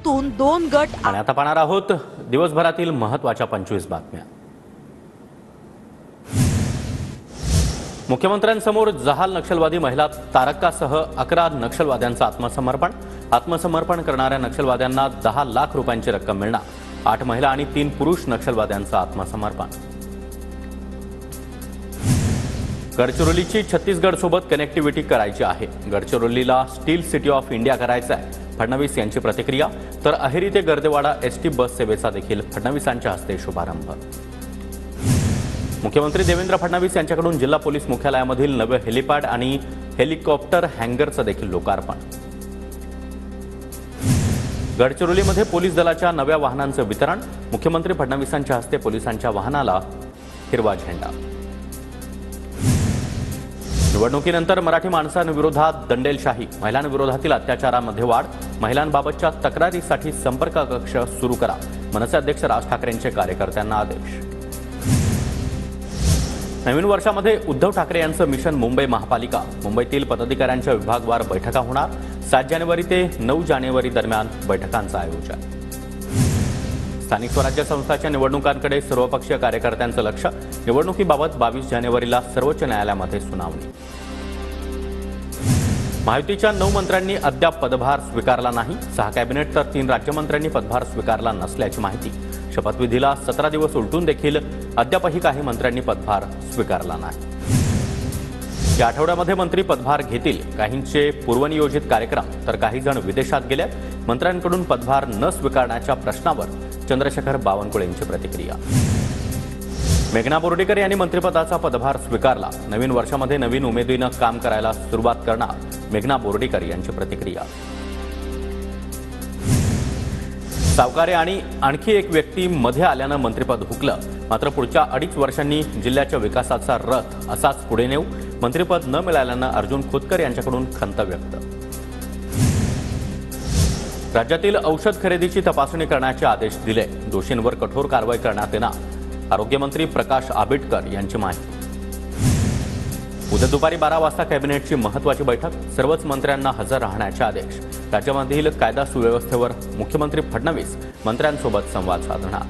जिल्ह्यातून 2 गट आणि आता पाहणार आहोत दिवसभरातील महत्त्वाच्या 25 बातम्या। मुख्यमंत्र्यांसमोर जहाल नक्षलवादी महिला तारकासह 11 नक्षलवाद्यांचं आत्मसमर्पण करणाऱ्या नक्षलवाद्यांना 10 लाख रुपयांची रक्कम मिळणार। 8 महिला आणि 3 पुरुष नक्षलवाद्यांचं आत्मसमर्पण। गडचिरोलीची छत्तीसगड सोबत कनेक्टिव्हिटी करायची आहे। गडचिरोलीला स्टील सिटी ऑफ इंडिया करायचं आहे, फडणवीस यांची प्रतिक्रिया। तर अहेरी ते गर्देवाडा एसटी बस सेवेचा देखील फडणवीसांच्या हस्ते शुभारंभ। मुख्यमंत्री देवेंद्र फडणवीस यांच्याकडून जिल्हा पोलीस मुख्यालयामधील नवे हेलिपॅड आणि हेलिकॉप्टर हँगरचं देखील लोकार्पण। गडचिरोलीमध्ये पोलीस दलाच्या नव्या वाहनांचं वितरण। मुख्यमंत्री फडणवीसांच्या हस्ते पोलिसांच्या वाहनाला हिरवा झेंडा। निवडणुकीनंतर मराठी माणसांविरोधात दंडेलशाही, महिलांविरोधातील अत्याचारामध्ये वाढ, महिलांबाबतच्या तक्रारीसाठी संपर्क कक्ष सुरू करा, मनसे अध्यक्ष राज ठाकरेंचे कार्यकर्त्यांना आदेश। नवीन वर्षामध्ये उद्धव ठाकरे यांचं मिशन मुंबई महापालिका। मुंबईतील पदाधिकाऱ्यांच्या विभागवार बैठका होणार। 7 जानेवारी ते 9 जानेवारी दरम्यान बैठकांचं आयोजन। स्थानिक स्वराज्य संस्थांच्या निवडणुकांकडे सर्वपक्षीय कार्यकर्त्यांचं लक्ष। निवडणुकीबाबत 22 जानेवारीला सर्वोच्च न्यायालयामध्ये सुनावणी। महायुतीच्या 9 मंत्र्यांनी अद्याप पदभार स्वीकारला नाही। 6 कॅबिनेट तर 3 राज्यमंत्र्यांनी पदभार स्वीकारला नसल्याची माहिती। शपथविधीला 17 दिवस उलटून देखील अद्यापही काही मंत्र्यांनी पदभार स्वीकारला नाही। या आठवड्यामध्ये मंत्री पदभार घेतील। काहींचे पूर्वनियोजित कार्यक्रम तर काही जण विदेशात गेल्यात। मंत्र्यांकडून पदभार न स्वीकारण्याच्या प्रश्नावर चंद्रशेखर बावनकुळेंची प्रतिक्रिया। मेघना बोर्डीकर यांनी मंत्रिपदाचा पदभार स्वीकारला। नवीन वर्षामध्ये नवीन उमेदीनं काम करायला सुरुवात करणार, मेघना बोर्डीकर यांची प्रतिक्रिया। सावकारे आणि आणखी एक व्यक्ती मध्ये आल्यानं मंत्रिपद हुकलं। मात्र पुढच्या 2.5 वर्षांनी जिल्ह्याच्या विकासाचा रथ असाच पुढे नेऊ। मंत्रिपद न मिळाल्यानं अर्जुन खोतकर यांच्याकडून खंत व्यक्त। राज्यातील औषध खरेदीची तपासणी करण्याचे आदेश दिले। दोषींवर कठोर कारवाई करण्यात येणार। आरोग्यमंत्री प्रकाश आंबेडकर यांची माहिती। उद्या दुपारी 12 वाजता कॅबिनेटची महत्त्वाची बैठक। सर्वच मंत्र्यांना हजर राहण्याचे आदेश। राज्यामधील कायदा सुव्यवस्थेवर मुख्यमंत्री फडणवीस मंत्र्यांसोबत संवाद साधणार।